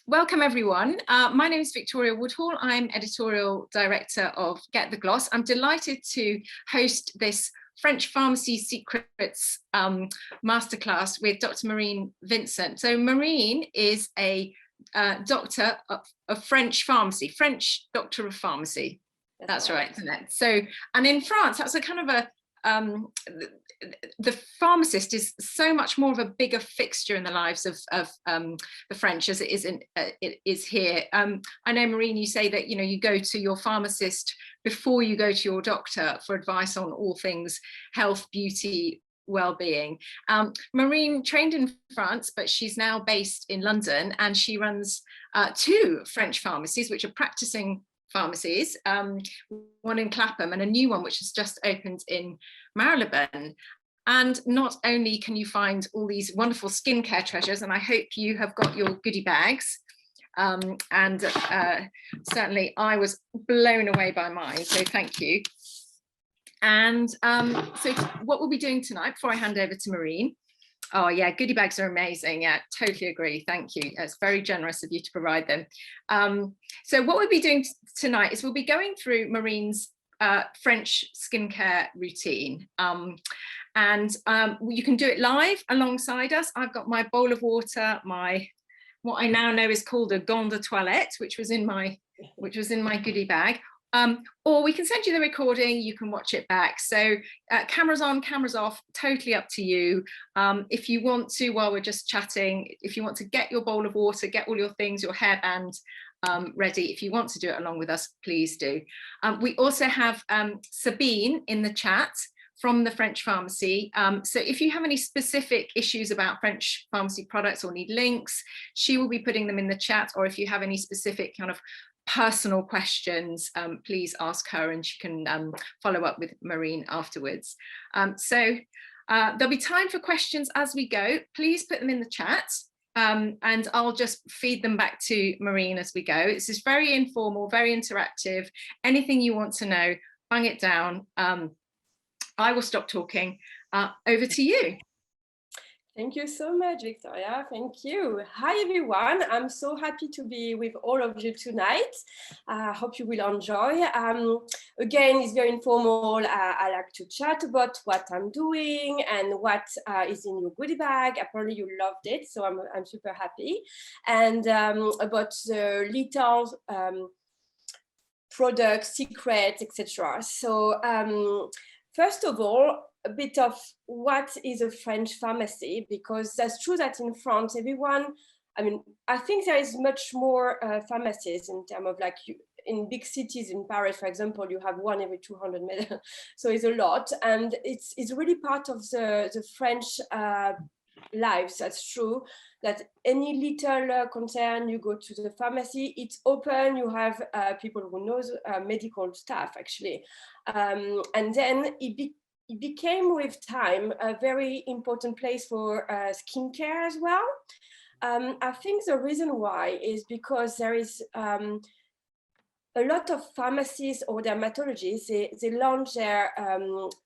Welcome everyone. My name is Victoria Woodhall. I'm editorial director of Get the Gloss. I'm delighted to host this French pharmacy secrets masterclass with Dr. Marine Vincent. So Marine is a doctor of French pharmacy, French doctor of pharmacy. That's right, isn't it? So, and in France, that's a kind of a the pharmacist is so much more of a bigger fixture in the lives of the French as it is here. I know, Marine, you say that you go to your pharmacist before you go to your doctor for advice on all things health, beauty, well-being. Marine trained in France, but she's now based in London, and she runs two French pharmacies, which are practicing pharmacies, one in Clapham and a new one which has just opened in Marylebone. And not only can you find all these wonderful skincare treasures, and I hope you have got your goodie bags, and certainly I was blown away by mine, so thank you. And so what we'll be doing tonight, before I hand over to Marine, oh yeah, goodie bags are amazing. Yeah, totally agree. Thank you. It's very generous of you to provide them. So what we'll be doing tonight is we'll be going through Marine's French skincare routine. And you can do it live alongside us. I've got my bowl of water, what I now know is called a gant de toilette, which was in my goodie bag. Or we can send you the recording, you can watch it back. So cameras on, cameras off, totally up to you. If you want to, while we're just chatting, if you want to get your bowl of water, get all your things, your hairband ready, if you want to do it along with us, please do. We also have Sabine in the chat from the French pharmacy. So if you have any specific issues about French pharmacy products or need links, she will be putting them in the chat. Or if you have any specific kind of personal questions, please ask her and she can follow up with Marine afterwards. So there'll be time for questions as we go. Please put them in the chat, and I'll just feed them back to Marine as we go. This is very informal, very interactive. Anything you want to know, bang it down. I will stop talking. Over to you. Thank you so much, Victoria. Thank you. Hi, everyone. I'm so happy to be with all of you tonight. I hope you will enjoy. Again, it's very informal. I like to chat about what I'm doing and what is in your goodie bag. Apparently, you loved it, so I'm super happy. And about the little products, secrets, etc. So first of all, a bit of what is a French pharmacy, because that's true that in France, I think there is much more pharmacies in terms of in big cities. In Paris, for example, you have one every 200 meters, so it's a lot, and it's really part of the French lives. That's true that any little concern, you go to the pharmacy, it's open, you have people who knows medical staff actually, and then it became with time a very important place for skincare as well. I think the reason why is because there is a lot of pharmacies or dermatologists, they launch their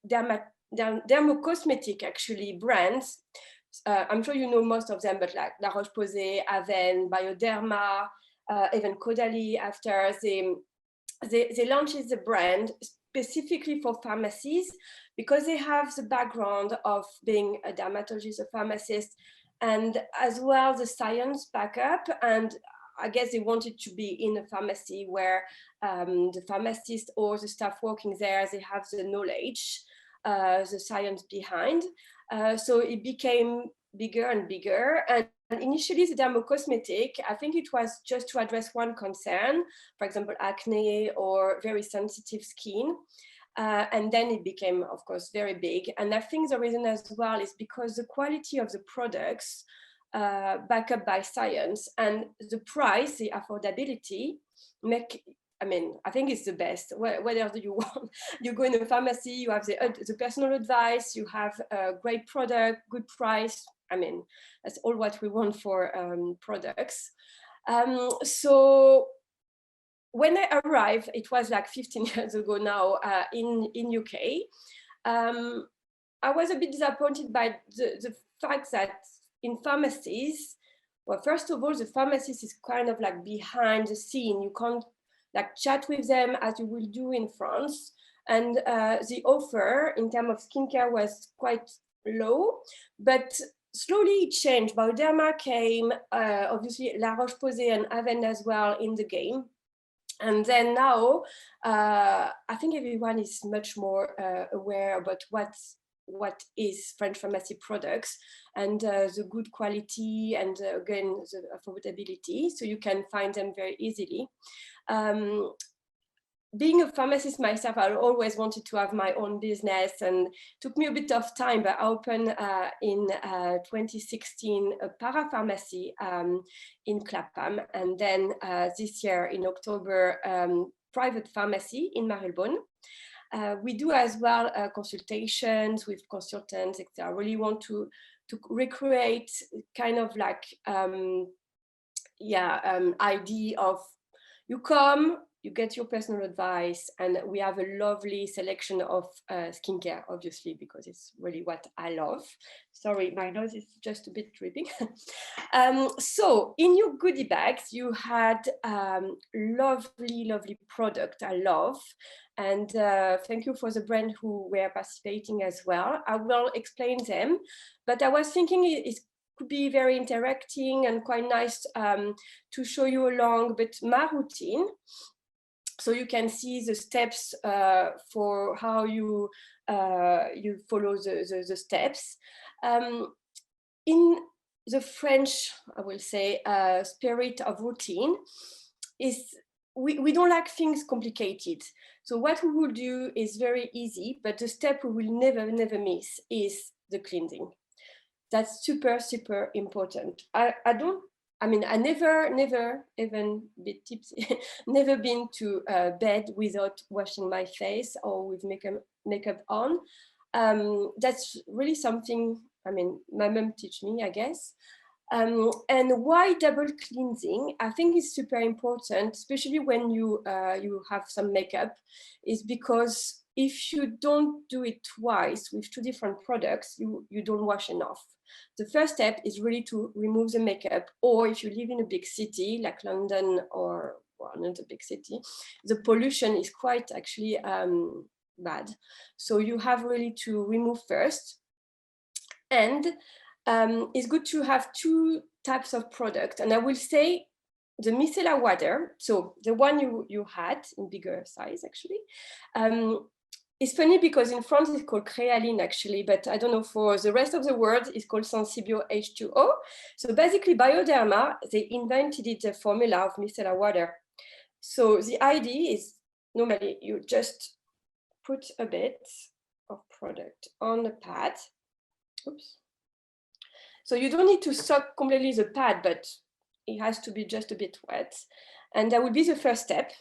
dermocosmetic actually brands. I'm sure you know most of them, but like La Roche-Posay, Aven, Bioderma, even Caudalie, after they launched the brand specifically for pharmacies, because they have the background of being a dermatologist, a pharmacist, and as well the science backup. And I guess they wanted to be in a pharmacy where the pharmacist or the staff working there, they have the knowledge, the science behind. So it became bigger and bigger. And initially the dermocosmetic, I think it was just to address one concern, for example, acne or very sensitive skin. And then it became, of course, very big. And I think the reason as well is because the quality of the products backed up by science, and the price, the affordability, I think it's the best. Whatever you want, you go in a pharmacy, you have the personal advice, you have a great product, good price. That's all what we want for products. So when I arrived, it was like 15 years ago now in UK, I was a bit disappointed by the fact that in pharmacies, Well, first of all, the pharmacist is kind of like behind the scene. You can't like chat with them as you will do in France. And the offer in terms of skincare was quite low, but slowly it changed. Bioderma came, obviously La Roche-Posay and Aven as well in the game. And then now, I think everyone is much more aware about what is French pharmacy products and the good quality and again, the affordability. So you can find them very easily. Being a pharmacist myself, I always wanted to have my own business, and it took me a bit of time, but I opened in 2016 a parapharmacy in Clapham, and then this year in October, private pharmacy in Marylebone. We do as well consultations with consultants, etc. I really want to recreate kind of like idea of you come, you get your personal advice, and we have a lovely selection of skincare, obviously, because it's really what I love. Sorry, my nose is just a bit dripping. So in your goodie bags, you had lovely, lovely product I love. And thank you for the brand who were participating as well. I will explain them, but I was thinking it could be very interacting and quite nice to show you along, but my routine. So you can see the steps for how you follow the steps. In the French, I will say, spirit of routine is we don't like things complicated. So what we will do is very easy, but the step we will never miss is the cleansing. That's super, super important. I never even been tipsy, never been to bed without washing my face or with makeup on. That's really something, I mean, my mom taught me, I guess. And why double cleansing? I think is super important, especially when you have some makeup, is because if you don't do it twice with two different products, you don't wash enough. The first step is really to remove the makeup, or if you live in a big city like London or another big city, the pollution is quite actually bad. So you have really to remove first. And it's good to have two types of product. And I will say the micellar water, so the one you had in bigger size actually, it's funny because in France it's called Créaline actually, but I don't know for the rest of the world it's called Sensibio H2O. So basically Bioderma, they invented the formula of micellar water. So the idea is normally you just put a bit of product on the pad. Oops. So you don't need to soak completely the pad, but it has to be just a bit wet. And that would be the first step.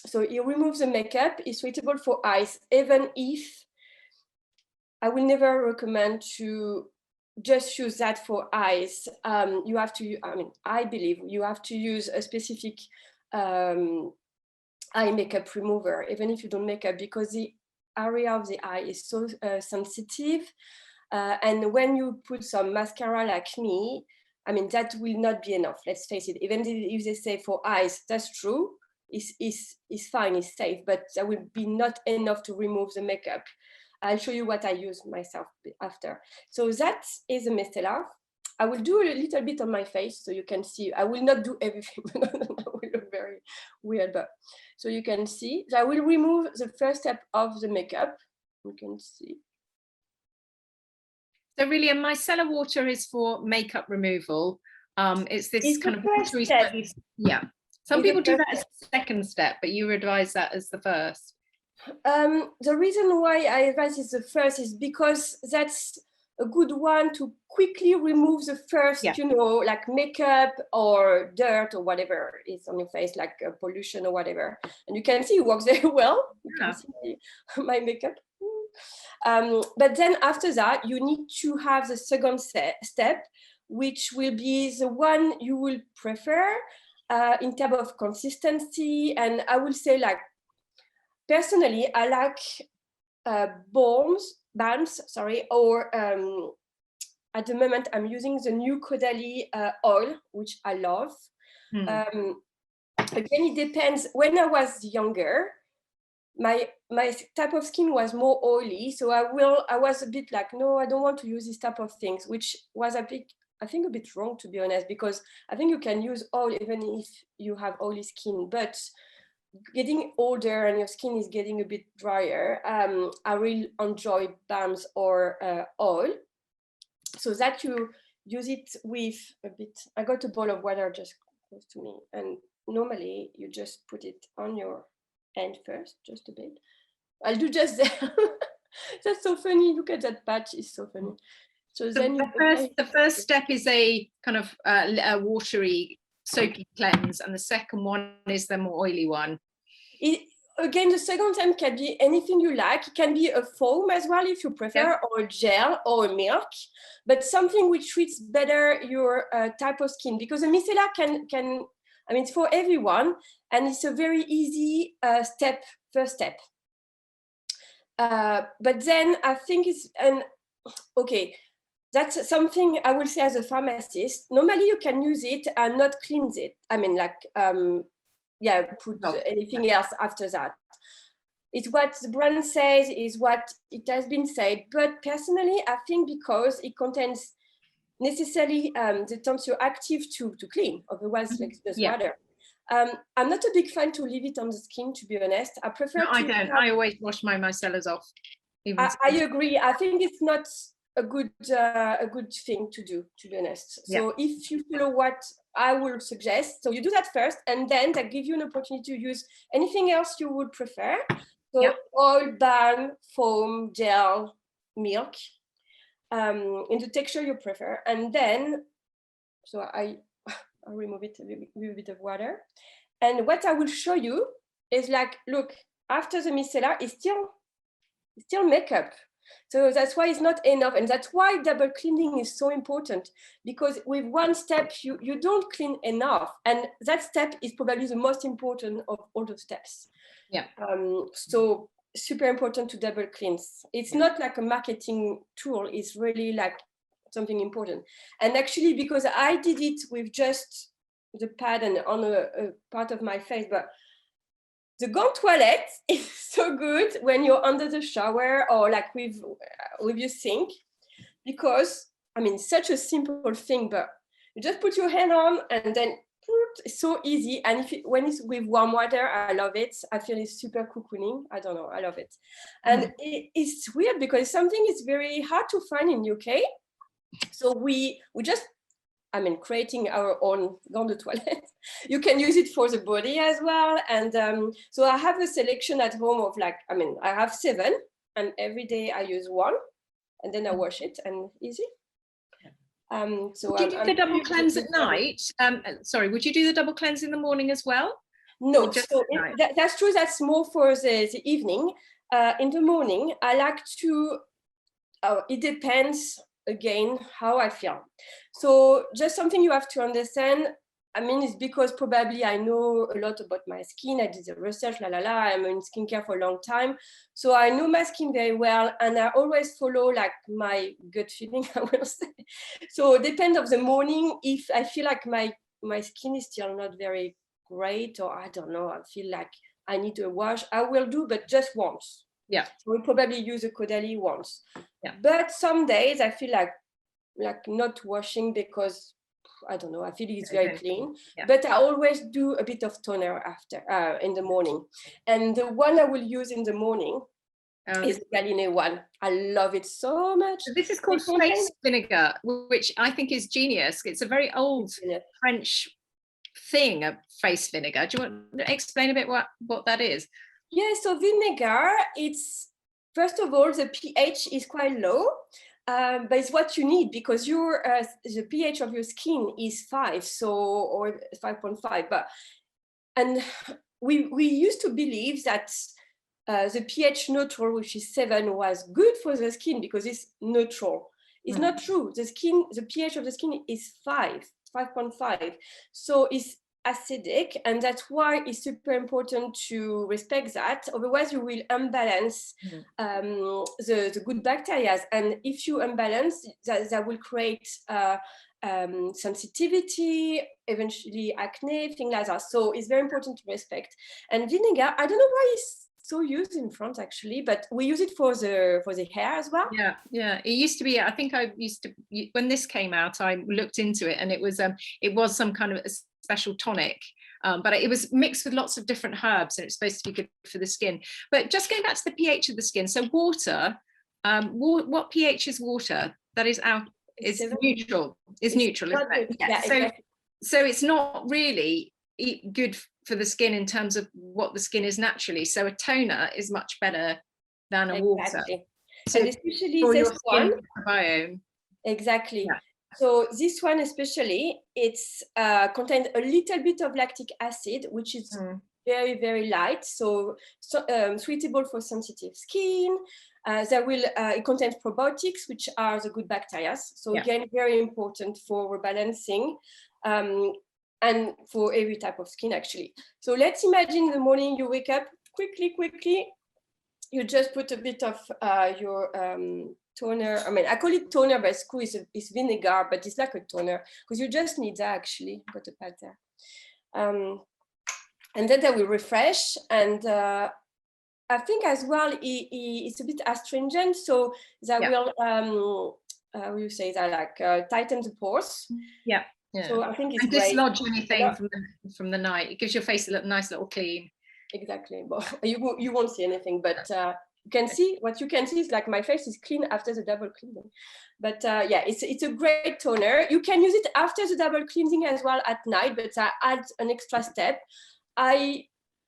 So you remove the makeup, it's suitable for eyes, even if I will never recommend to just use that for eyes. You have to, I believe you have to use a specific eye makeup remover, even if you don't make up, because the area of the eye is so sensitive. And when you put some mascara like me, I mean, that will not be enough, let's face it. Even if they say for eyes, that's true, it's fine, it's safe, but that will be not enough to remove the makeup. I'll show you what I use myself after. So that is a micellar. I will do a little bit on my face so you can see. I will not do everything. That will look very weird, but so you can see. So I will remove the first step of the makeup. You can see. So really, a micellar water is for makeup removal. It's this kind of watery step. Yeah. Some people do that as the second step, but you advise that as the first. The reason why I advise is the first is because that's a good one to quickly remove the first, like makeup or dirt or whatever is on your face, like pollution or whatever. And you can see it works very well. You can see my makeup. But then after that, you need to have the second step, which will be the one you will prefer in terms of consistency. And I will say, like, personally, I like balms, or at the moment, I'm using the new Caudalie oil, which I love. Again, it depends. When I was younger, my type of skin was more oily, so I was a bit like, no, I don't want to use this type of things, which was a bit, I think, a bit wrong, to be honest, because I think you can use oil even if you have oily skin, but getting older and your skin is getting a bit drier, I really enjoy balms or oil, so that you use it with a bit. I got a bowl of water just close to me, and normally you just put it on your hand first, just a bit. I'll do just there. That's so funny. Look at that patch, it's so funny. So then the first step is a kind of a watery, soapy cleanse, and the second one is the more oily one. Again, the second time can be anything you like. It can be a foam as well, if you prefer, or a gel or a milk, but something which treats better your type of skin, because a micellar can, I mean, it's for everyone, and it's a very easy first step. But then I think okay, that's something I will say as a pharmacist. Normally you can use it and not cleanse it. I mean, like, put anything else after that. It's what the brand says, is what it has been said. But personally, I think because it contains necessarily the tensioactive to clean, otherwise like just water. I'm not a big fan to leave it on the skin, to be honest. I prefer I don't. I always wash my micellars off. I agree. I think it's not a good thing to do, to be honest. So if you follow what I will suggest, so you do that first, and then that gives you an opportunity to use anything else you would prefer. So oil, balm, foam, gel, milk, in the texture you prefer. And then, so I'll remove it with a bit of water. And what I will show you is like, look, after the micellar, it's still makeup. So that's why it's not enough. And that's why double cleaning is so important, because with one step, you don't clean enough. And that step is probably the most important of all the steps. So super important to double cleanse. It's not like a marketing tool. It's really like something important. And actually, because I did it with just the pad and on a part of my face, but the gant toilette is so good when you're under the shower or like with your sink, because I mean, such a simple thing, but you just put your hand on and then it's so easy. And when it's with warm water, I love it. I feel it's super cocooning. I don't know, I love it. And it's weird because it's something is very hard to find in UK. So we just, I mean, creating our own gant de toilette. You can use it for the body as well. And so I have a selection at home of like, I mean, I have 7, and every day I use 1, and then I wash it, and easy. So would you do the double cleanse at night? Sorry, would you do the double cleanse in the morning as well? No, so that's true. That's more for the evening. In the morning, I like to, it depends again how I feel. So just something you have to understand, I mean, it's because probably I know a lot about my skin. I did the research, I'm in skincare for a long time. So I know my skin very well, and I always follow like my gut feeling, I will say. So it depends of the morning. If I feel like my skin is still not very great, or I don't know, I feel like I need a wash, I will do, but just once. So we'll probably use a Caudalie once. But some days I feel like not washing because I don't know, I feel it's very clean. But I always do a bit of toner after in the morning. And the one I will use in the morning is the Galine one. I love it so much. This is called face vinegar, which I think is genius. It's a very old French thing, of face vinegar. Do you want to explain a bit what that is? Yeah, so vinegar, it's, first of all, the pH is quite low, but it's what you need, because the pH of your skin is 5, or 5.5. And we used to believe that the pH neutral, which is 7, was good for the skin because it's neutral. It's not true. The pH of the skin is 5.5. So it's acidic, and that's why it's super important to respect that. Otherwise, you will unbalance the good bacteria, and if you unbalance, that will create sensitivity, eventually acne, things like that. So it's very important to respect. And vinegar, I don't know why it's so used in France actually, but we use it for the hair as well. Yeah, it used to be, I think I used to, when this came out, I looked into it, and it was some kind of a special tonic, but it was mixed with lots of different herbs, and it's supposed to be good for the skin. But just going back to the pH of the skin, so water, what pH is water? That is neutral. It's neutral, isn't it? Yeah, exactly. So it's not really good for the skin in terms of what the skin is naturally. So a toner is much better than a water. So and especially this one microbiome. Exactly. Yeah. So this one especially, it's contains a little bit of lactic acid, which is very, very light, so suitable for sensitive skin. It contains probiotics, which are the good bacteria. So again, very important for rebalancing and for every type of skin actually. So let's imagine in the morning you wake up quickly, you just put a bit of your toner. I mean, I call it toner, but it's vinegar, but it's like a toner because you just need that actually. Got a pad there. And then that will refresh. And I think as well, it's a bit astringent. So that will, how you say that, like tighten the pores. Yeah. So I think it's and great. Dislodge anything from the night. It gives your face a nice little clean. Exactly. Well, you won't see anything, but you can see, what you can see is like my face is clean after the double cleansing. But yeah, it's a great toner. You can use it after the double cleansing as well at night, but I add an extra step.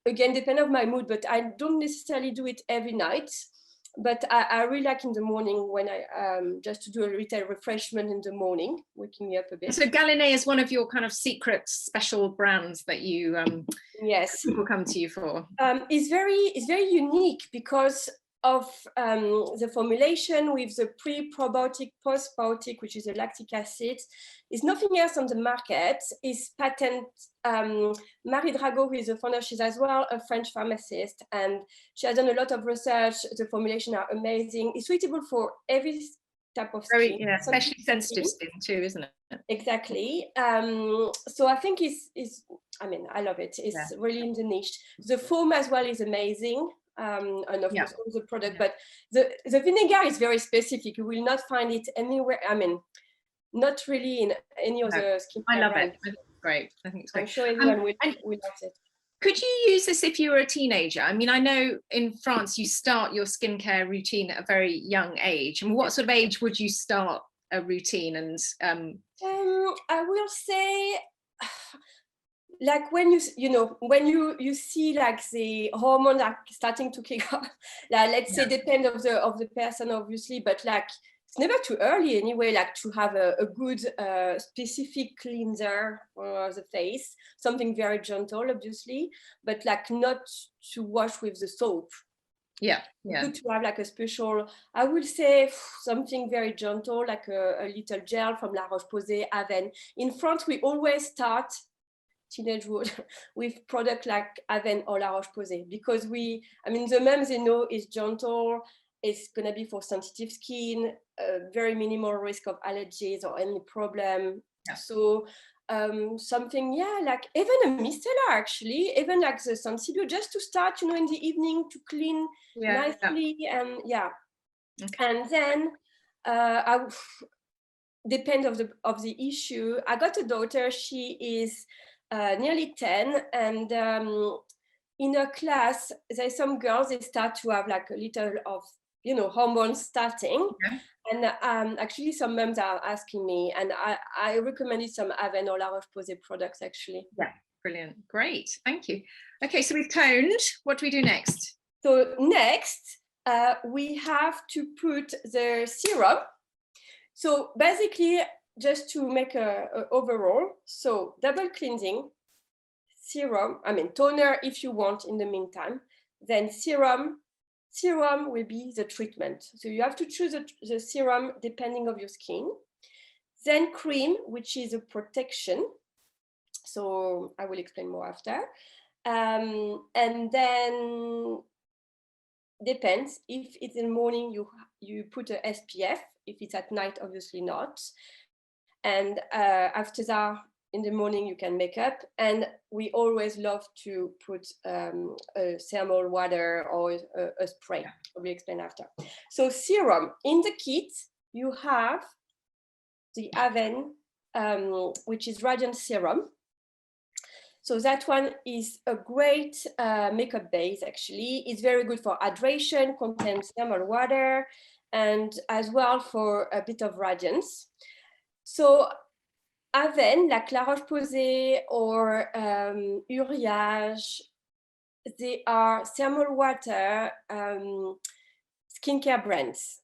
Again, depend on my mood, but I don't necessarily do it every night. But I really like in the morning when I just to do a little refreshment in the morning, waking me up a bit. So Galinée is one of your kind of secret special brands that you yes, people come to you for. It's very unique because of the formulation with the pre-probiotic, post-biotic, which is a lactic acid. Is nothing else on the market. Is patent. Marie Drago, who is the founder, she's as well a French pharmacist, and she has done a lot of research. The formulation are amazing. It's suitable for every type of skin. Yeah, especially sensitive skin too, isn't it? Exactly. So I think I mean, I love it. It's really in the niche. The foam as well is amazing. And of course all the product, but the vinegar is very specific. You will not find it anywhere. I mean, not really in any other skin. I love it. I think it's great. I think it's great. I'm sure everyone will love it. Could you use this if you were a teenager? I mean, I know in France you start your skincare routine at a very young age. And what sort of age would you start a routine? And I will say, like when when you see like the hormones are starting to kick off, like let's say depend of the person obviously, but like it's never too early anyway, like to have a good specific cleanser for the face, something very gentle obviously, but like not to wash with the soap. Good to have like a special, I would say something very gentle, like a little gel from La Roche-Posay, Aven. In France we always start teenage wood with product like Aven or La Roche-Posay, because the mums, they know is gentle, it's gonna be for sensitive skin, very minimal risk of allergies or any problem. So something like even a micellar actually, even like the Sensibio, just to start in the evening to clean nicely. And and then I depend of the issue. I got a daughter, she is nearly 10, and in her class there's some girls, they start to have like a little of hormones starting. And actually some moms are asking me, and I recommended some Aven or La Roche-Posay products actually. Brilliant, great, thank you. Okay, so we've toned. What do we do next? So next we have to put the serum. So basically, just to make a overall, so double cleansing, serum, toner if you want in the meantime, then serum will be the treatment. So you have to choose the serum depending on your skin. Then cream, which is a protection. So I will explain more after. And then depends. If it's in the morning, you put a SPF. If it's at night, obviously not. And after that, in the morning, you can make up. And we always love to put a thermal water or a spray. I will explain after. So serum, in the kit, you have the Aven, which is Radiant Serum. So that one is a great makeup base, actually. It's very good for hydration, contains thermal water, and as well for a bit of radiance. So Aven, like La Roche-Posay or Uriage, they are thermal water skincare brands.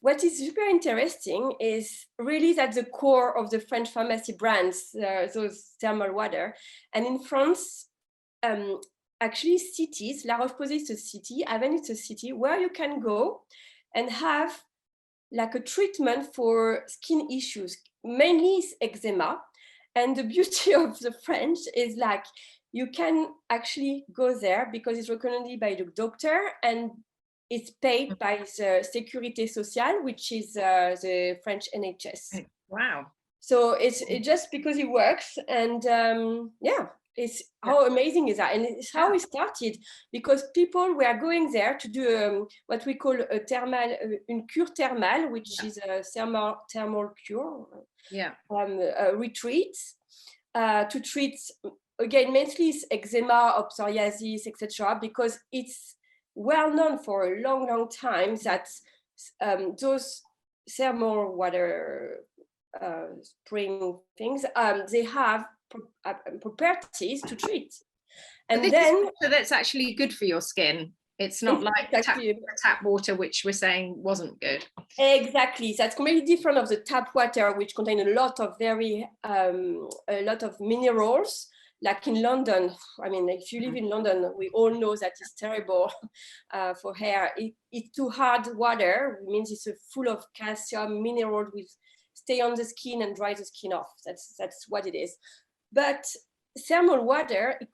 What is super interesting is really that's the core of the French pharmacy brands, those thermal water. And in France, actually cities, La Roche-Posay is a city, Aven is a city where you can go and have like a treatment for skin issues, mainly eczema. And the beauty of the French is like, you can actually go there because it's recommended by the doctor and it's paid by the Sécurité Sociale, which is the French NHS. Wow. So it's just because it works. And yeah, it's how amazing is that? And it's how it started, because people were going there to do what we call a thermal, une cure thermale, which is a thermal cure, a retreat to treat, again, mainly it's eczema or psoriasis, etc., because it's well known for a long time that those thermal water spring things, they have properties to treat. And then that's actually good for your skin. It's not like tap water, which we're saying wasn't good. Exactly, that's completely different of the tap water, which contain a lot of minerals. Like in London, I mean, if you live in London, we all know that it's terrible for hair. It's too hard water, it means it's full of calcium, minerals, which stay on the skin and dry the skin off. That's what it is. But thermal water is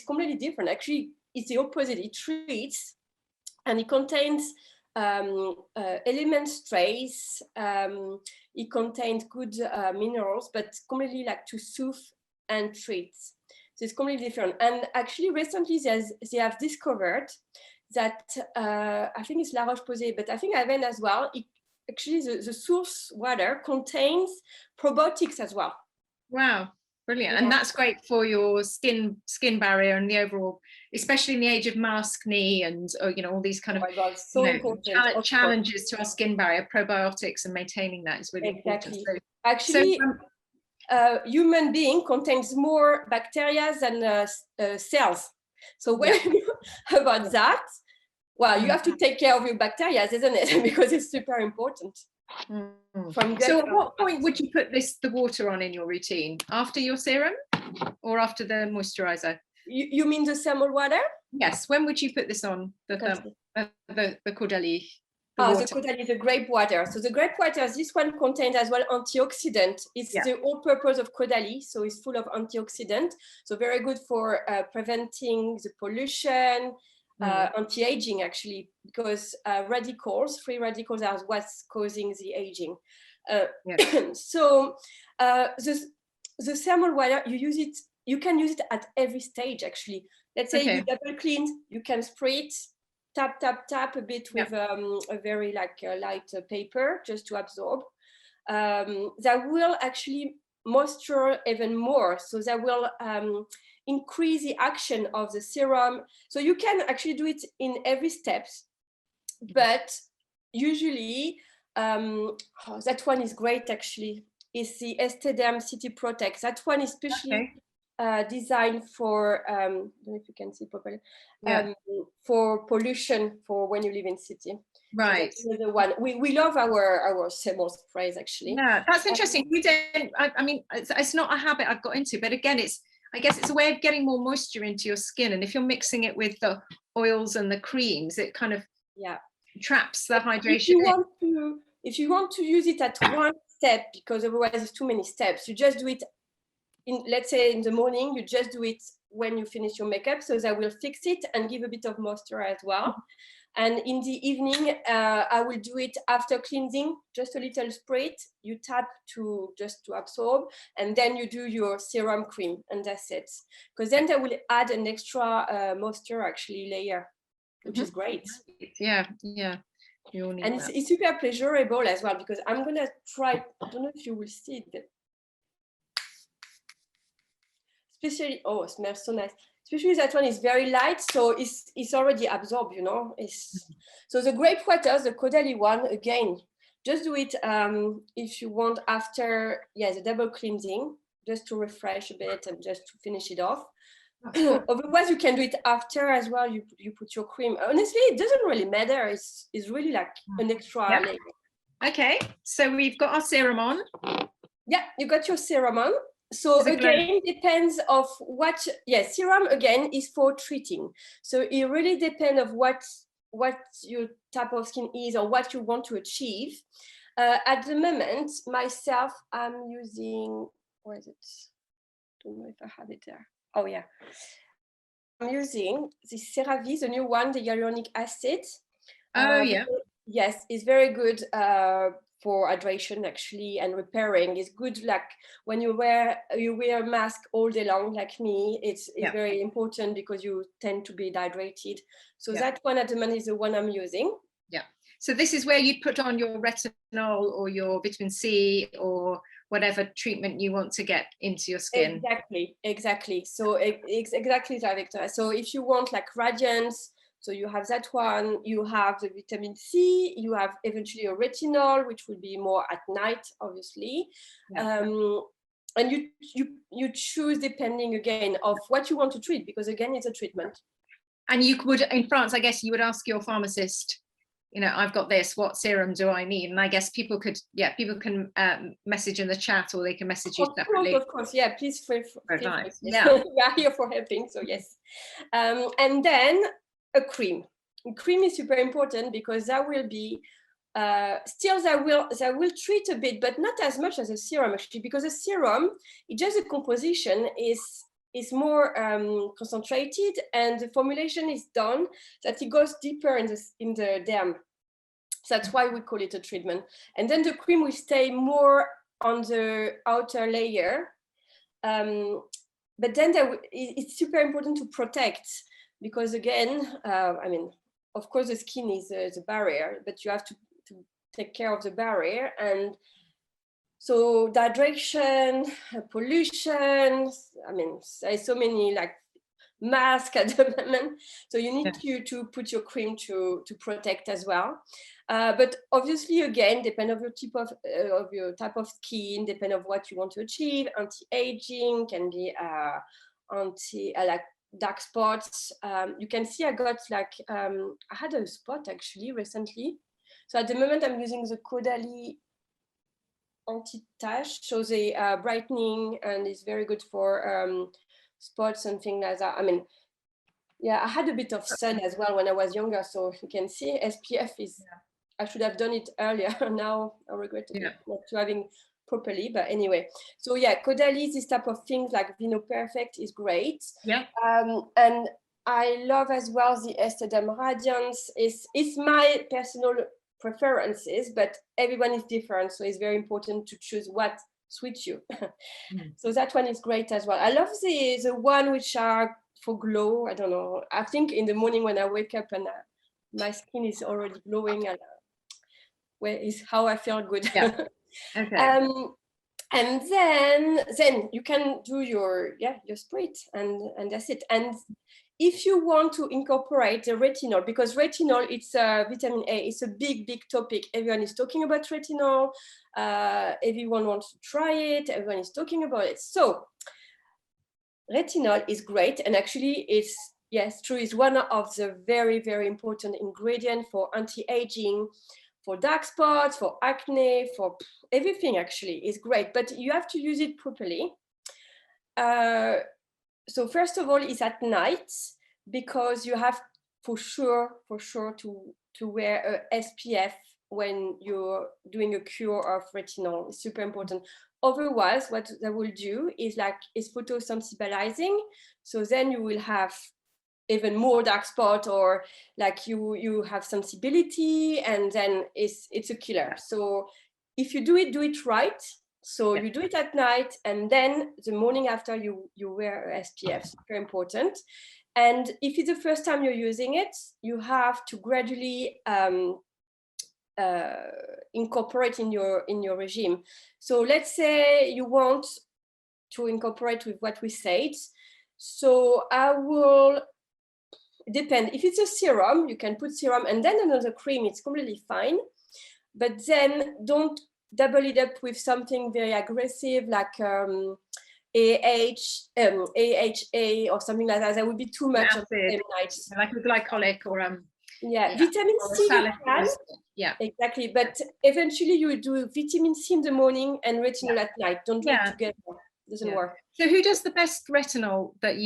completely different. Actually, it's the opposite. It treats, and it contains elements trace. It contains good minerals, but completely like to soothe and treat. So it's completely different. And actually, recently they have discovered that I think it's La Roche-Posay, but I think Aven as well. Actually, the source water contains probiotics as well. Wow, brilliant! And that's great for your skin barrier and the overall, especially in the age of maskne and all these kind of challenges to our skin barrier. Probiotics and maintaining that is really important. So, actually. Human being contains more bacteria than cells. So when about that, well, you have to take care of your bacteria, isn't it? Because it's super important. So at what point would you put the water on in your routine? After your serum or after the moisturizer? You mean the thermal water? Yes. When would you put this on? The Caudalie? The Caudalie, the grape water. So the grape water, this one contains as well antioxidant. It's the whole purpose of Caudalie, so it's full of antioxidant. So very good for preventing the pollution, anti-aging actually, because free radicals are what's causing the aging. So the thermal water, you can use it at every stage actually. Let's say you double clean, you can spray it, tap a bit with a very light paper just to absorb. That will actually moisture even more, so that will increase the action of the serum. So you can actually do it in every step, but usually that one is great actually. It's the Estedem City Protect. That one is especially designed for, I don't know if you can see properly, for pollution, for when you live in city. Right. So the one we love our thermal sprays actually. Yeah, that's interesting. We don't. I mean, it's not a habit I've got into, but again, I guess it's a way of getting more moisture into your skin. And if you're mixing it with the oils and the creams, it kind of traps the hydration. If you want to use it at one step, because otherwise it's too many steps, you just do it let's say in the morning, you just do it when you finish your makeup, so that will fix it and give a bit of moisture as well. And in the evening, I will do it after cleansing, just a little spray. You tap just to absorb, and then you do your serum cream, and that's it. Because then that will add an extra moisture actually layer, which is great. Yeah, yeah. You all need and that. it's super pleasurable as well, because I'm gonna try. I don't know if you will see it, but especially, oh, it smells so nice. Especially that one is very light, so it's already absorbed, you know. So the grape waters, the Caudalie one, again, just do it if you want after, the double cleansing, just to refresh a bit and just to finish it off. Otherwise, you can do it after as well. You put your cream. Honestly, it doesn't really matter. It's really like an extra layer. Okay, so we've got our serum on. Yeah, you got your serum on. So again, depends of what, serum again is for treating. So it really depends of what your type of skin is or what you want to achieve. At the moment, myself, I'm using, where is it? Don't know if I have it there. Oh yeah. I'm using the CeraVe, the new one, the hyaluronic acid. Oh yeah. Yes, it's very good for hydration actually, and repairing. It's good like when you wear a mask all day long like me. It's very important because you tend to be dehydrated. So that one at the moment is the one I'm using. Yeah. So this is where you put on your retinol or your vitamin C or whatever treatment you want to get into your skin. Exactly. So exactly that, Victoria. So if you want like radiance, so you have that one, you have the vitamin C, you have eventually a retinol, which will be more at night, obviously. And you choose depending again of what you want to treat, because again, it's a treatment. And you would, in France, I guess you would ask your pharmacist, you know, I've got this, what serum do I need? And I guess people can message in the chat, or they can message you separately. Of course, yeah, please feel free. Yeah. We are here for helping, so yes. And then a cream. Cream is super important because that will be still that will treat a bit, but not as much as a serum actually, because a serum, it just the composition is more concentrated, and the formulation is done that it goes deeper in the derm. So that's why we call it a treatment. And then the cream will stay more on the outer layer. But then it's super important to protect, because again, I mean, of course the skin is the barrier, but you have to take care of the barrier. And so dehydration, pollution, I mean, there's so many like masks at the moment. So you need to put your cream to protect as well. But obviously, again, depend on your type of skin, depend on what you want to achieve. Anti-aging can be like dark spots. You can see I got like I had a spot actually recently. So at the moment I'm using the Caudalie anti-tache, so the brightening, and it's very good for spots and things like that. I mean, yeah, I had a bit of sun as well when I was younger, so you can see SPF is. I should have done it earlier. Now I regret not to having properly, but anyway. So yeah, Caudalie, this type of things like Vino Perfect is great. Yeah. And I love as well the Estedem Radiance. It's my personal preferences, but everyone is different, so it's very important to choose what suits you. So that one is great as well. I love the one which are for glow. I don't know, I think in the morning when I wake up and my skin is already glowing, and where is how I feel good. Okay. And then you can do your sprit, and that's it. And if you want to incorporate the retinol, because retinol, it's vitamin A, it's a big topic. Everyone is talking about retinol. Everyone wants to try it. Everyone is talking about it. So retinol is great, and actually it's true. It's one of the very, very important ingredients for anti-aging, for dark spots, for acne, for everything. Actually is great, but you have to use it properly. So first of all, it's at night, because you have for sure to wear a SPF when you're doing a cure of retinol. It's super important. otherwise what they will do is photosensibilizing. So then you will have even more dark spot, or like you have sensibility, and then it's a killer. So if you do it right, so you do it at night, and then the morning after you wear SPF, very important. And if it's the first time you're using it, you have to gradually incorporate in your regime. So let's say you want to incorporate with what we said. So I will depend. If it's a serum, you can put serum and then another cream, it's completely fine. But then don't double it up with something very aggressive like AHA or something like that. That would be too much of the same night. Like a glycolic or vitamin C you can. Yeah, exactly. But eventually you do vitamin C in the morning and retinol at night. Don't do it together. It doesn't work. So who does the best retinol that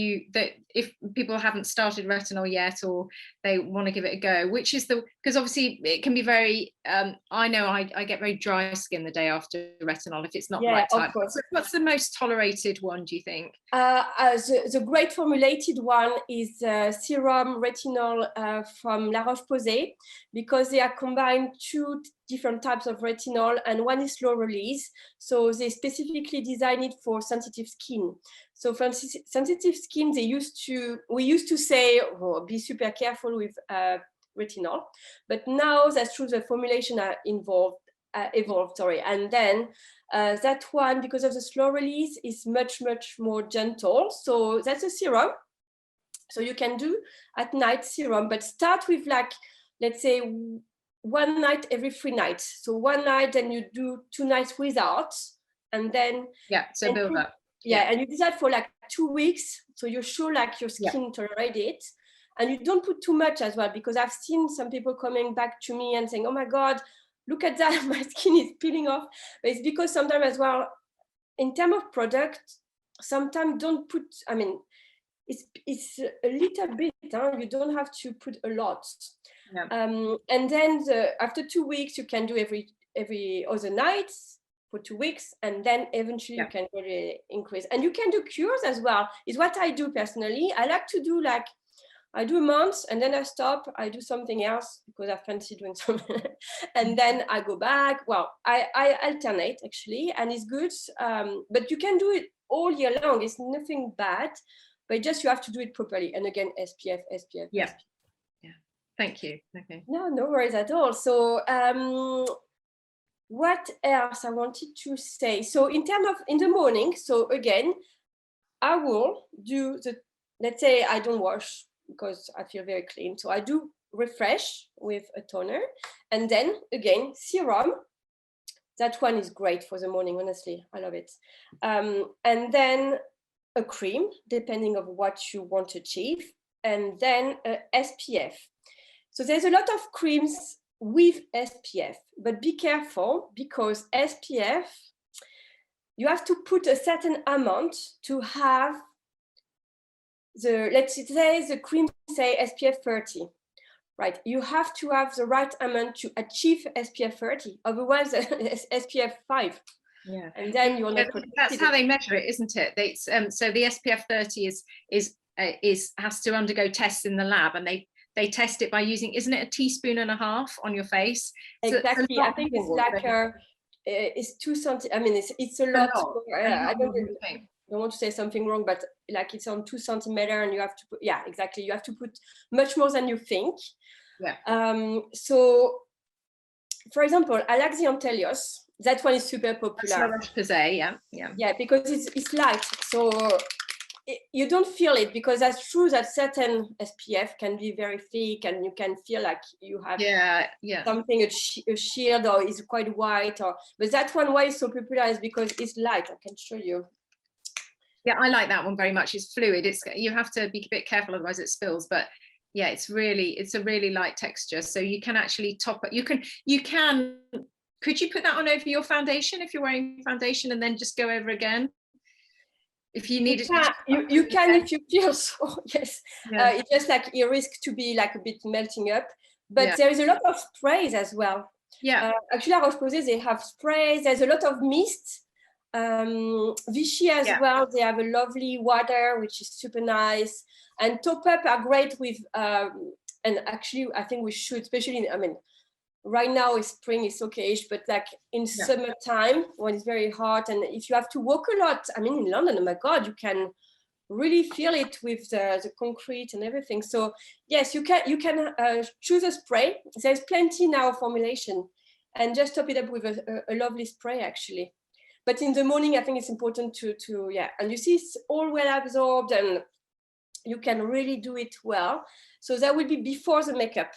if people haven't started retinol yet or they want to give it a go, which is because obviously it can be very I know I get very dry skin the day after retinol if it's not the right time. Of course. What's the most tolerated one, do you think? The great formulated one is serum retinol from La Roche-Posay, because they are combined two different types of retinol, and one is slow release. So they specifically designed it for sensitive skin. So for sensitive skin, we used to say, oh, be super careful with retinol, but now that's true, the formulation are evolved, and then that one, because of the slow release, is much more gentle. So that's a serum. So you can do at night serum, but start with let's say one night every 3 nights. So one night, then you do 2 nights without, and then so build up. And you do that for 2 weeks, so you're sure your skin tolerate it. And you don't put too much as well, because I've seen some people coming back to me and saying, oh my God, look at that, my skin is peeling off. But it's because sometimes as well, in terms of product, sometimes don't put, it's a little bit, you don't have to put a lot. And then after 2 weeks, you can do every other night for 2 weeks, and then eventually you can really increase. And you can do cures as well, is what I do personally. I like to do I do a month and then I stop, I do something else because I fancy doing something, and then I go back. Well, I alternate actually, and it's good. But you can do it all year long, it's nothing bad, but just you have to do it properly. And again, SPF. Yeah. Thank you. Okay. No worries at all. So what else I wanted to say? So in terms of in the morning, so again, I will do let's say I don't wash because I feel very clean. So I do refresh with a toner, and then again, serum. That one is great for the morning, honestly, I love it. And then a cream, depending on what you want to achieve, and then a SPF. So there's a lot of creams with SPF, but be careful, because SPF, you have to put a certain amount to have let's say the cream say SPF 30, right? You have to have the right amount to achieve SPF 30, otherwise SPF 5. Yeah, and then you're not protected. That's how they measure it, isn't it? So the SPF 30 has to undergo tests in the lab, and they test it by using, isn't it, a teaspoon and a half on your face? Exactly. So I think it's it's 2 centimeters. It's a lot. I don't want to say something wrong, but it's on 2 centimeters, and you have to put, exactly. You have to put much more than you think. Yeah. So, for example, I like the Antelios. That one is super popular. Yeah, because it's light, so you don't feel it, because that's true that certain SPF can be very thick, and you can feel like you have something a shield, or is quite white, but that one, why it's so popular is because it's light. I can show you. Yeah, I like that one very much. It's fluid. You have to be a bit careful, otherwise it spills. But yeah, it's a really light texture. So you can actually top it. You can. Could you put that on over your foundation if you're wearing foundation, and then just go over again? If you needed you can if you feel so. Yes. It's just you risk to be a bit melting up, but there is a lot of sprays as well. Actually, at Roche-Posay, they have sprays. There's a lot of mist. Vichy as well, they have a lovely water, which is super nice. And Top Up are great with, and actually I think we should, especially, I mean, right now is spring, is okay-ish, but like in summertime when it's very hot, and if you have to walk a lot, I mean, in London, oh my God, you can really feel it with the concrete and everything. So yes, you can choose a spray. There's plenty now formulation, and just top it up with a lovely spray actually. But in the morning, I think it's important to and you see it's all well absorbed and you can really do it well. So that will be before the makeup.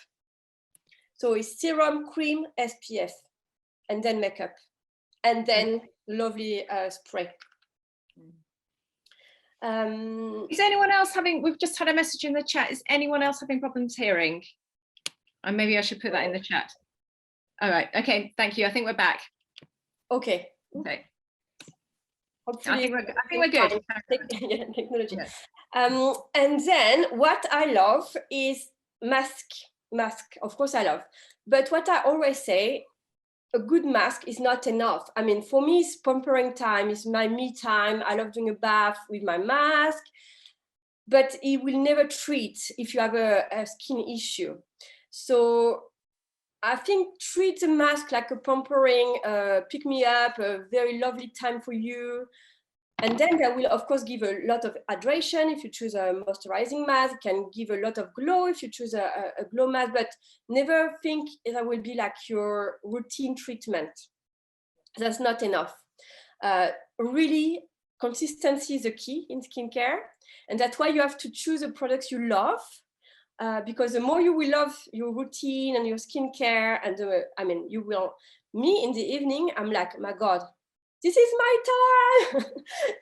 So it's serum, cream, SPF, and then makeup, and then lovely spray. Is anyone else having, we've just had a message in the chat, is anyone else having problems hearing? And maybe I should put that in the chat. All right, okay, thank you. I think we're back. Okay. Okay. Hopefully, I think we're good. Yeah, technology. And then what I love is mask. Of course I love. But what I always say, a good mask is not enough. I mean, for me, it's pampering time, it's my me time. I love doing a bath with my mask, but it will never treat if you have a skin issue. So I think treat the mask like a pampering, pick me up, a very lovely time for you. And then that will, of course, give a lot of hydration. If you choose a moisturizing mask, it can give a lot of glow if you choose a glow mask, but never think that will be like your routine treatment. That's not enough. Really, consistency is the key in skincare. And that's why you have to choose the products you love, because the more you will love your routine and your skincare, and I mean, you will, me in the evening, I'm like, my God, this is my time.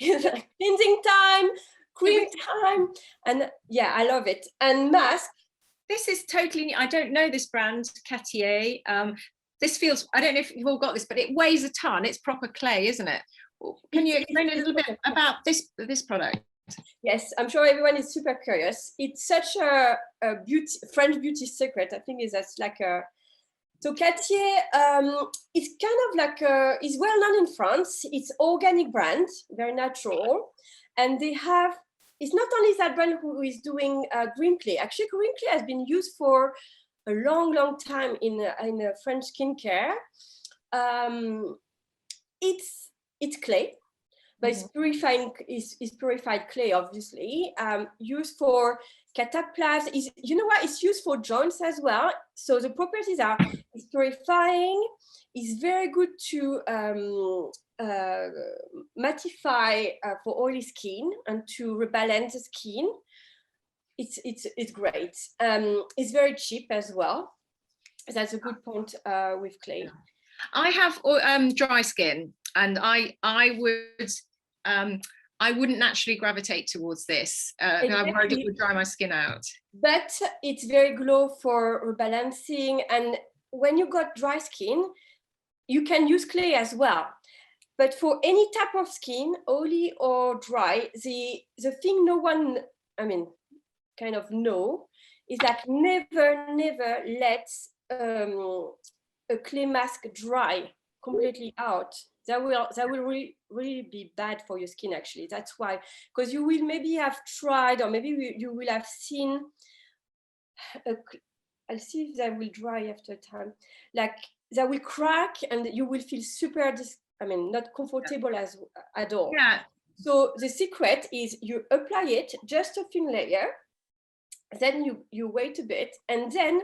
It's like cleansing time, cream time. And yeah, I love it. And mask. This is totally, I don't know this brand, Cartier. This feels, I don't know if you've all got this, but it weighs a ton. It's proper clay, isn't it? Can you explain a little bit about this product? Yes, I'm sure everyone is super curious. It's such a French beauty secret. I think that's like a, so Cartier, it's kind of like, it's well known in France. It's organic brand, very natural. And they have, it's not only that brand who is doing green clay. Actually, green clay has been used for a long, long time in French skincare. It's clay, but it's purified clay, obviously. Used for cataplasm. You know what? It's used for joints as well. So the properties are: it's purifying. It's very good to mattify for oily skin and to rebalance the skin. It's great. It's very cheap as well. That's a good point with clay. I have dry skin, and I wouldn't naturally gravitate towards this. Exactly. I'm worried it would dry my skin out. But it's very glow for rebalancing. And when you got dry skin, you can use clay as well. But for any type of skin, oily or dry, the thing no one, I mean, kind of know, is that never let a clay mask dry completely out. That will really be bad for your skin, actually. That's why, because you will maybe have tried, or maybe you will have seen, I'll see if that will dry after time, like that will crack and you will feel super, not comfortable at all. Yeah. So the secret is you apply it, just a thin layer, then you wait a bit, and then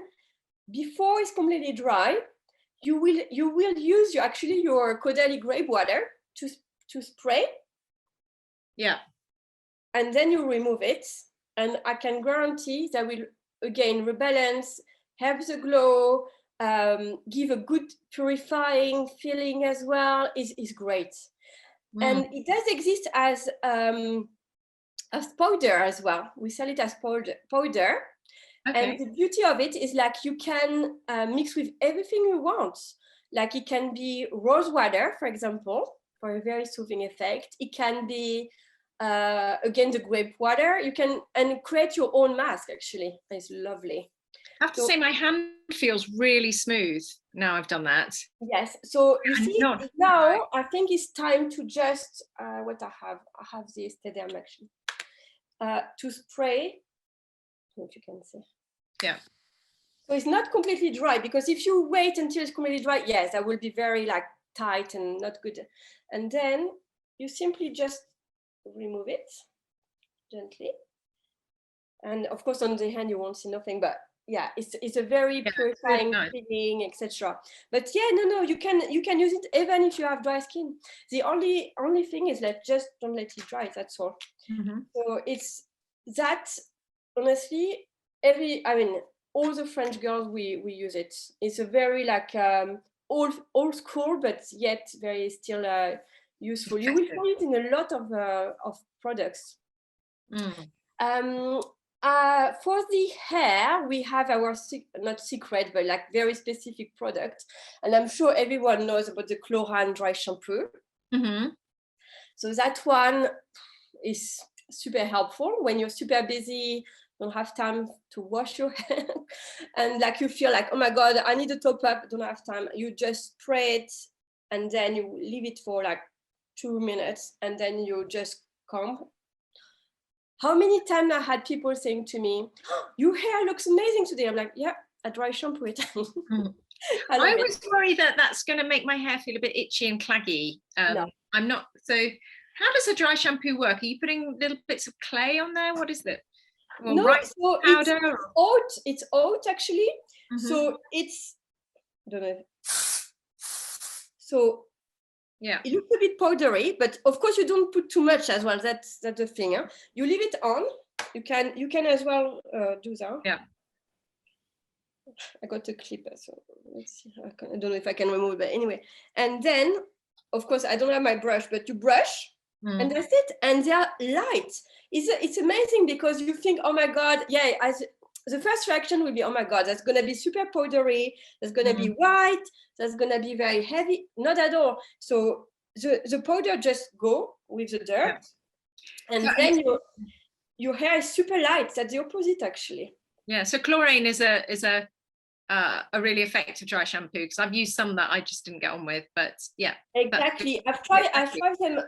before it's completely dry, you will use your Caudalie grape water to spray. Yeah. And then you remove it, and I can guarantee that will again rebalance, help the glow, give a good purifying feeling as well. Is great. And it does exist as powder as well. We sell it as powder. Okay. And the beauty of it is like you can mix with everything you want. Like it can be rose water, for example, for a very soothing effect. It can be, again, the grape water. You can, and create your own mask, actually. It's lovely. I have to say my hand feels really smooth now I've done that. Yes, so you see, now I think it's time to just, what I have this Tedium actually, to spray, I don't know if you can see. Yeah. So it's not completely dry, because if you wait until it's completely dry, yes, that will be very like tight and not good. And then you simply just remove it gently. And of course on the hand you won't see nothing, but yeah, it's a very purifying feeling, etc. But yeah, no, you can use it even if you have dry skin. The only thing is that just don't let it dry, that's all. So it's that, honestly, all the French girls we use it. It's a very like old school, but yet very still useful. You will find it in a lot of products. For the hair, we have our not secret, but like very specific product, and I'm sure everyone knows about the Chlorane dry shampoo. So that one is super helpful when you're super busy, don't have time to wash your hair, and like you feel like, oh my god, I need a top up, don't have time. You just spray it, and then you leave it for like 2 minutes, and then you just comb. How many times I had people saying to me, oh, your hair looks amazing today. I'm like, yeah, I dry shampoo it. I always worry that that's going to make my hair feel a bit itchy and claggy. No. I'm not. So how does a dry shampoo work? Are you putting little bits of clay on there? What is it? Well, no, so it's oat actually. So it's, I don't know. So yeah, it looks a bit powdery, but of course you don't put too much as well. That's the thing. Huh? You leave it on. You can as well do that. Yeah. I got a clip, so let's see. I don't know if I can remove it, but anyway. And then, of course, I don't have my brush, but you brush, and that's it. And they are light. It's amazing, because you think, oh my god, yeah. The first reaction will be, oh my god, that's gonna be super powdery. That's gonna be white. That's gonna be very heavy. Not at all. So the powder just go with the dirt, and then your hair is super light. That's the opposite, actually. Yeah. So Chlorane is a really effective dry shampoo, because I've used some that I just didn't get on with, but yeah. Exactly. I've tried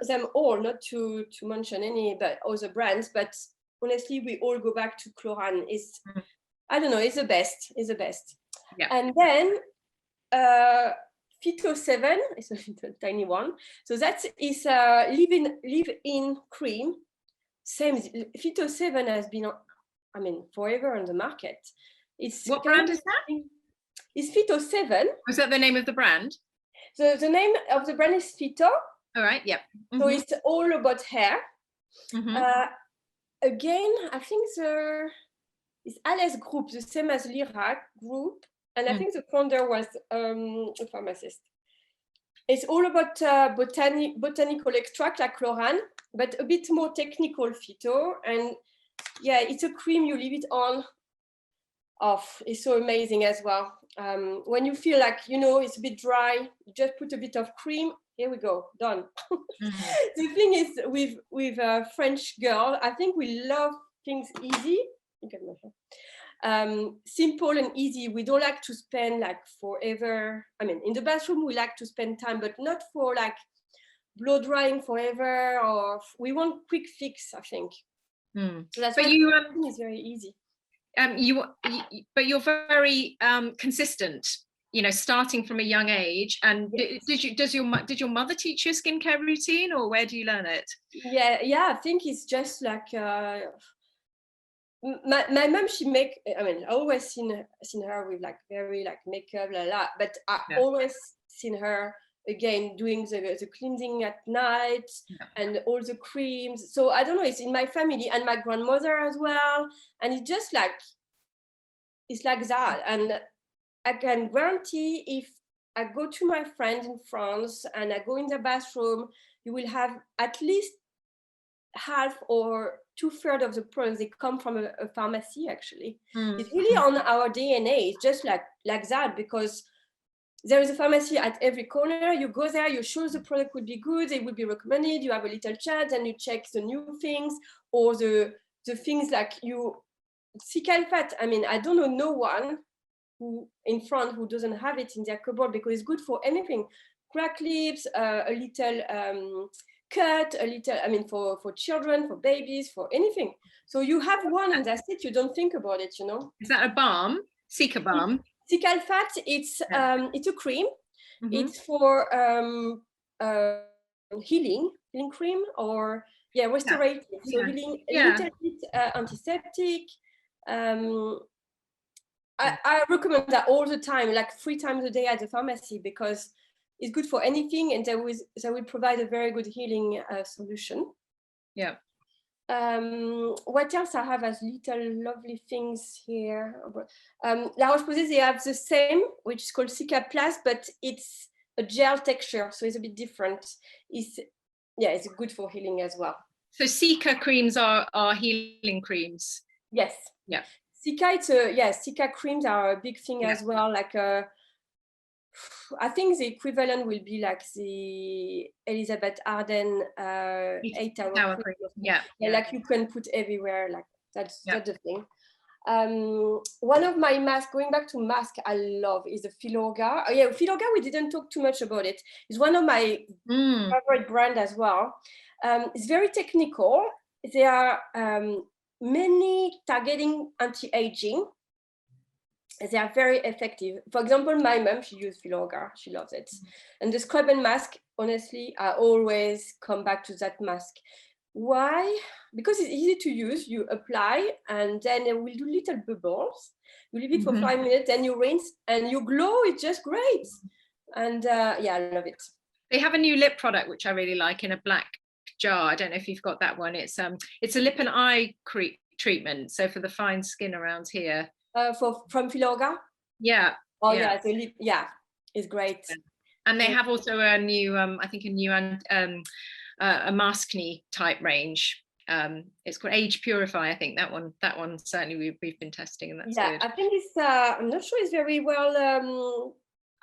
them all, not to mention any but other brands, but honestly we all go back to Chlorane. It's I don't know, it's the best. Yeah. And then Phyto 7 is a tiny one. So that is leave-in cream. Same, Phyto 7 has been forever on the market. What brand is that? It's Phyto 7. Was that the name of the brand? So the name of the brand is Phyto. All right, yeah. So it's all about hair. Again, I think it's Alice Group, the same as Lirac Group. And I think the founder was a pharmacist. It's all about botanical extract like Chlorane, but a bit more technical Phyto. And yeah, it's a cream, you leave it on, off. It's so amazing as well. When you feel like, it's a bit dry, you just put a bit of cream. Here we go, done. The thing is with a French girl, I think we love things easy. Look at my hair. Simple and easy. We don't like to spend like forever. In the bathroom, we like to spend time, but not for like blow drying forever, or we want quick fix, I think. So that's why it's very easy. But you're very consistent, starting from a young age. And did your mother teach you a skincare routine, or where do you learn it? Yeah, I think it's just like my mom. I always seen her with like very like makeup, but I always seen her again doing the cleansing at night and all the creams. So I don't know, it's in my family, and my grandmother as well. And it's just like, it's like that. And I can guarantee, if I go to my friend in France and I go in the bathroom, you will have at least half or 2/3 of the products, they come from a pharmacy, actually. It's really on our DNA. It's just like that, because there is a pharmacy at every corner. You go there, you're sure the product would be good, it would be recommended, you have a little chat and you check the new things, or the things like you Cical fat, I mean, I don't know no one who in front who doesn't have it in their cupboard, because it's good for anything. Cracked lips, a little cut, a little, I mean, for children, for babies, for anything. So you have one and that's it. You don't think about it, you know. Is that a balm? Cica balm? Cical fat, it's a cream. It's for healing cream, or restorative. So healing, a little bit antiseptic. I recommend that all the time, like 3 times a day at the pharmacy, because it's good for anything, and that will provide a very good healing solution. Yeah. What else I have as little lovely things here? La Roche-Posay, they have the same, which is called Cica Plus, but it's a gel texture, so it's a bit different. It's good for healing as well. So Cica creams are healing creams. Yes. Yeah. Cica, Cica creams are a big thing as well. Like I think the equivalent will be like the Elizabeth Arden 8-hour cream. Yeah. Like you can put everywhere. Like that's the thing. One of my masks, going back to mask, I love is the Filorga. Filorga, we didn't talk too much about it. It's one of my favorite brand as well. It's very technical. There are many targeting anti-aging. They are very effective. For example, my mom, she used Filorga. She loves it. And the scrub and mask, honestly, I always come back to that mask. Why? Because it's easy to use. You apply, and then it will do little bubbles. You leave it for 5 minutes, then you rinse, and you glow. It's just great. And I love it. They have a new lip product which I really like in a black jar. I don't know if you've got that one. It's a lip and eye treatment. So for the fine skin around here. From Filorga? Yeah. Oh yeah, the lip. Yeah, it's great. And they have also a new, I think a new a maskne type range. It's called Age Purify. I think that one certainly we've been testing, and that's good. I think it's I'm not sure it's very well.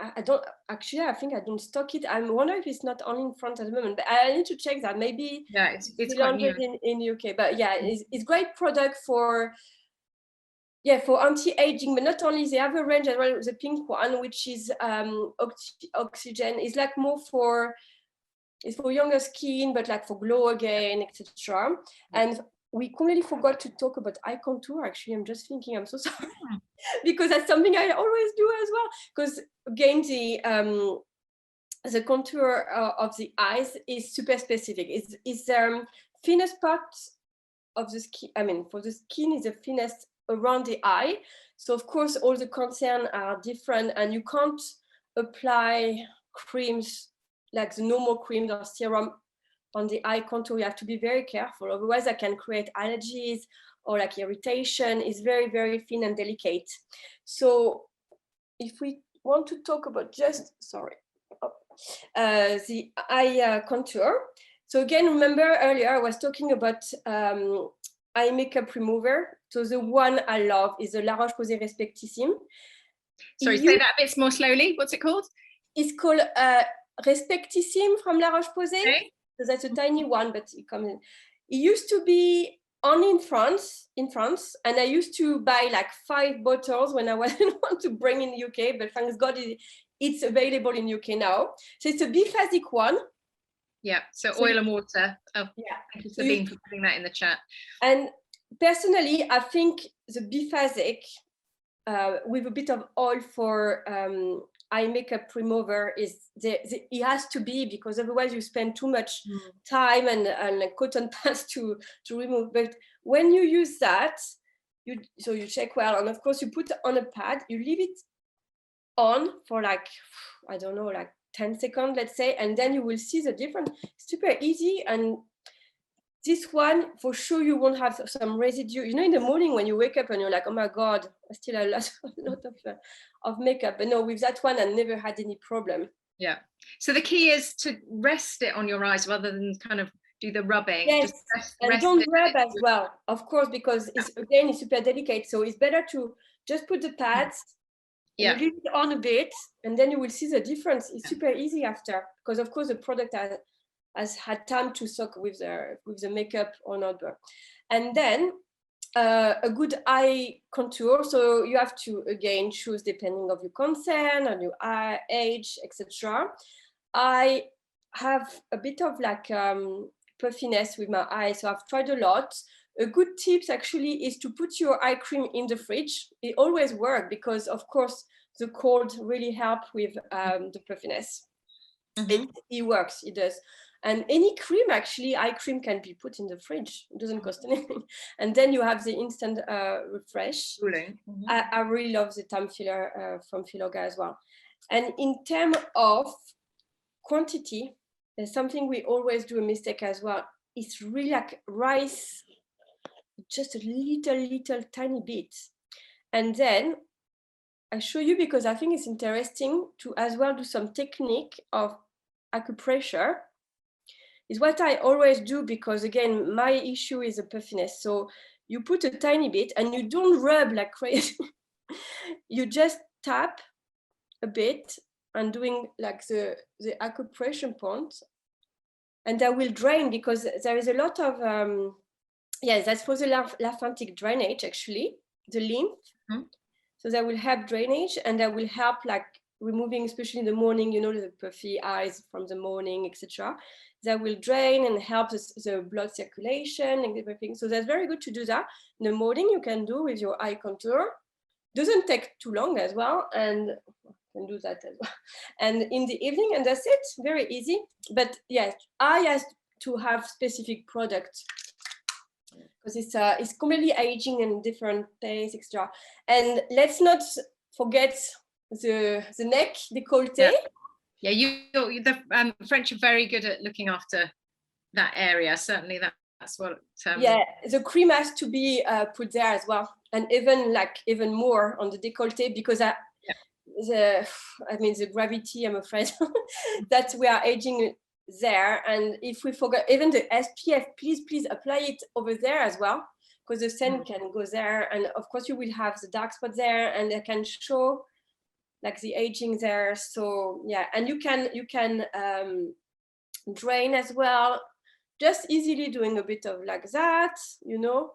I don't actually. I think I don't stock it. I wonder if it's not on in France at the moment, but I need to check that. Maybe it's quite new in UK. But it's great product for anti-aging. But not only, they have a range as well. The pink one, which is oxygen, is like more for. It's for younger skin, but like for glow again, etc. And we completely forgot to talk about eye contour. Actually, I'm just thinking, I'm so sorry, because that's something I always do as well. Because again, the contour of the eyes is super specific. It's thinnest part of the skin. I mean, for the skin is the thinnest around the eye. So of course, all the concerns are different, and you can't apply creams like the normal creams or serum on the eye contour. You have to be very careful, otherwise that can create allergies or like irritation. It's very, very thin and delicate. So if we want to talk about the eye contour. So again, remember earlier I was talking about eye makeup remover. So the one I love is the La Roche-Posay Respectissime. Sorry, say that a bit more slowly. What's it called? It's called Respectissime from La Roche-Posay. Okay. So that's a tiny one, but it comes in. It used to be only in France, and I used to buy like 5 bottles when I didn't want to bring in the UK, but thanks God it's available in UK now. So it's a biphasic one. Yeah, so oil and water. Oh, yeah. Thank you, Sabine, for putting that in the chat. And personally, I think the biphasic with a bit of oil for eye makeup remover it has to be, because otherwise you spend too much time and cotton pads to remove. But when you use that, you check well, and of course you put on a pad, you leave it on for like, I don't know, like 10 seconds, let's say, and then you will see the difference. It's super easy. And this one, for sure, you won't have some residue. You know, in the morning when you wake up and you're like, oh my God, I still have a lot of makeup. But no, with that one, I never had any problem. Yeah. So the key is to rest it on your eyes rather than kind of do the rubbing. Yes, just and don't rub as well, of course, because it's super delicate. So it's better to just put the pads, you leave it on a bit, and then you will see the difference. It's super easy after, because of course the product has had time to soak with the makeup or not. And then a good eye contour. So you have to again choose depending of your concern and your eye age, etc. I have a bit of like puffiness with my eyes, so I've tried a lot. A good tips actually is to put your eye cream in the fridge. It always works because of course the cold really help with the puffiness. It works, it does. And any cream, actually, eye cream can be put in the fridge. It doesn't cost anything. And then you have the instant refresh. I really love the time filler from Filoga as well. And in terms of quantity, there's something we always do a mistake as well. It's really like rice, just a little tiny bit. And then I show you because I think it's interesting to as well do some technique of acupressure. Is what I always do because again, my issue is a puffiness. So you put a tiny bit and you don't rub like crazy. You just tap a bit and doing like the acupressure point, and that will drain because there is a lot of that's for the lymphatic drainage actually, the lymph. So that will help drainage and that will help like removing, especially in the morning, you know, the puffy eyes from the morning, etc. That will drain and help the blood circulation and everything. So that's very good to do that. In the morning, you can do with your eye contour. Doesn't take too long as well, and you can do that as well. And in the evening, and that's it, very easy. But yes, I have to have specific products because it's completely aging and different pace, etc. And let's not forget the neck, décolleté. Yeah, the French are very good at looking after that area. Certainly, that's what. The cream has to be put there as well, and even more on the décolleté because the gravity, I'm afraid that we are aging there. And if we forget even the SPF, please apply it over there as well, because the sun can go there, and of course you will have the dark spot there, and it can show like the aging there. So yeah, and you can drain as well, just easily doing a bit of like that, you know.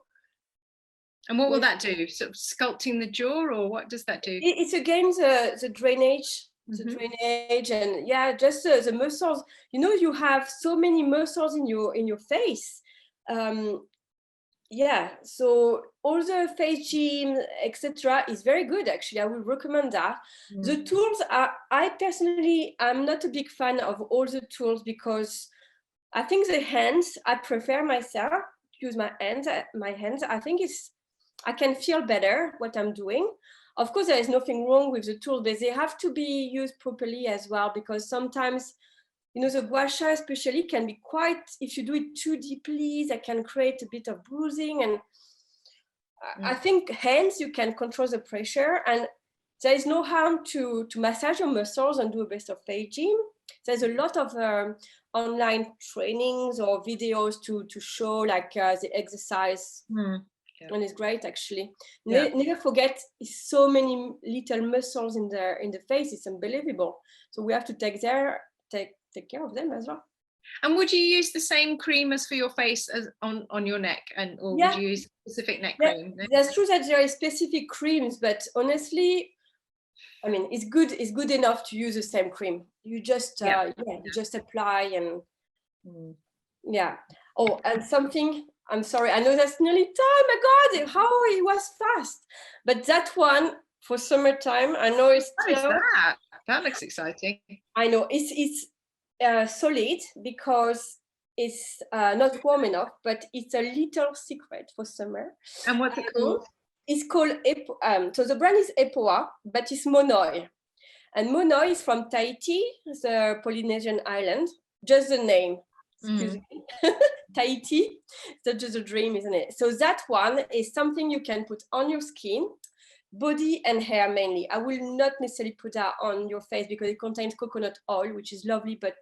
And what will that do? Sort of sculpting the jaw, or what does that do? It's again the drainage. The drainage, and just the muscles. You know, you have so many muscles in your face. So all the face gym, etc., is very good. Actually, I would recommend that. The tools I personally, I'm not a big fan of all the tools because I think the hands, I prefer myself to use my hands. I think I can feel better what I'm doing. Of course, there is nothing wrong with the tool, but they have to be used properly as well, because sometimes, you know, the gua sha especially can be quite, if you do it too deeply, that can create a bit of bruising. And I think hands, you can control the pressure, and there is no harm to massage your muscles and do a best of face gym. There's a lot of online trainings or videos to show like the exercise. And it's great actually. Never forget, it's so many little muscles in the face. It's unbelievable. So we have to take care of them as well. And would you use the same cream as for your face as on your neck, or would you use a specific neck cream? That's true that there are specific creams, but honestly, I mean, it's good enough to use the same cream. You just just apply and Oh, and something. I'm sorry, I know that's nearly time. My God, how it was fast. But that one for summertime, I know it's. What is that? That looks exciting. I know it's solid because it's not warm enough, but it's a little secret for summer. And what's it called? It's called so the brand is Epoa, but it's Monoi. And Monoi is from Tahiti, the Polynesian island. Just the name. Excuse me. Tahiti, that's just a dream, isn't it? So that one is something you can put on your skin, body and hair mainly. I will not necessarily put that on your face because it contains coconut oil, which is lovely, but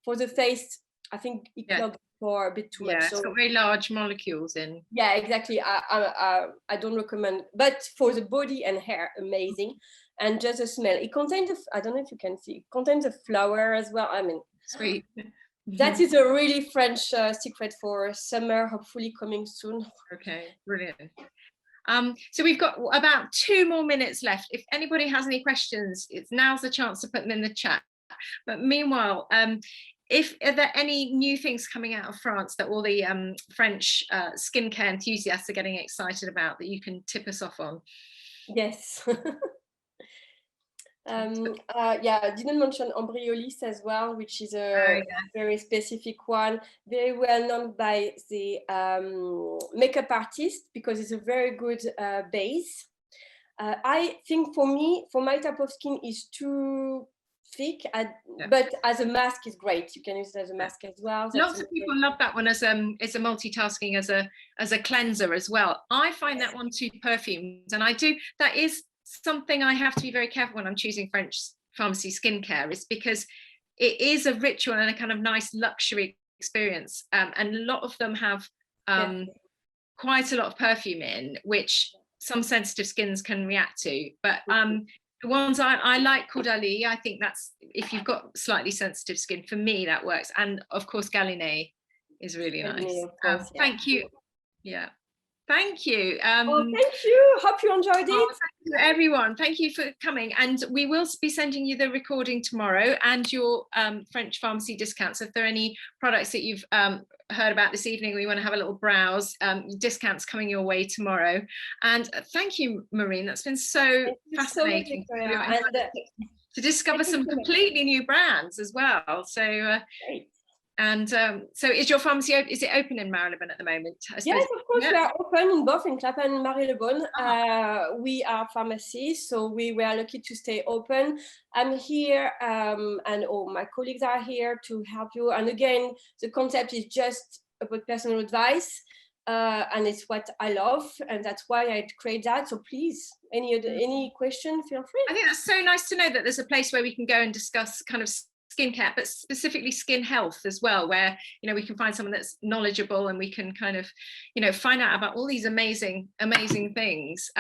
for the face, I think it clogs for a bit too much. So it's got very large molecules in. Yeah, exactly. I don't recommend, but for the body and hair, amazing. And just the smell. It contains, I don't know if you can see, it contains a flower as well. I mean, sweet. That is a really French secret for summer, hopefully coming soon. Okay, brilliant. So we've got about 2 more minutes left. If anybody has any questions, now's the chance to put them in the chat. But meanwhile, are there any new things coming out of France that all the French skincare enthusiasts are getting excited about that you can tip us off on? Yes. Yeah, I didn't mention Embryolist as well, which is a very specific one, very well known by the makeup artist because it's a very good base. I think for me, for my type of skin, is too thick, but as a mask is great. You can use it as a mask as well. Lots of people love that one as a multitasking as a cleanser as well. I find that one too perfumed, and that is something I have to be very careful when I'm choosing French pharmacy skincare, is because it is a ritual and a kind of nice luxury experience, and a lot of them have quite a lot of perfume in, which some sensitive skins can react to. But the ones I like, Caudalie, I think that's, if you've got slightly sensitive skin, for me that works. And of course Galiné is really nice. Thank you. Yeah. Thank you. Thank you. Hope you enjoyed it. Thank you, everyone. Thank you for coming. And we will be sending you the recording tomorrow and your French pharmacy discounts. If there are any products that you've heard about this evening or you want to have a little browse, discounts coming your way tomorrow. And thank you, Maureen. That's been so fascinating to discover some completely new brands as well. So. And so is your pharmacy, is it open in Marylebone at the moment? Yes, of course, we are open in both in Clapham and Marylebone. We are pharmacists, so we were lucky to stay open. I'm here and all my colleagues are here to help you. And again, the concept is just about personal advice. And it's what I love, and that's why I create that. So please, any question, feel free. I think that's so nice to know that there's a place where we can go and discuss kind of skincare, but specifically skin health as well, where we can find someone that's knowledgeable and we can kind of find out about all these amazing things.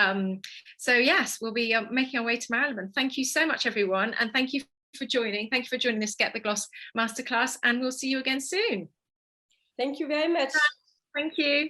So yes, we'll be making our way to Marylebone. Thank you so much, everyone, and thank you for joining this Get the Gloss masterclass, and we'll see you again soon. Thank you very much. Thank you.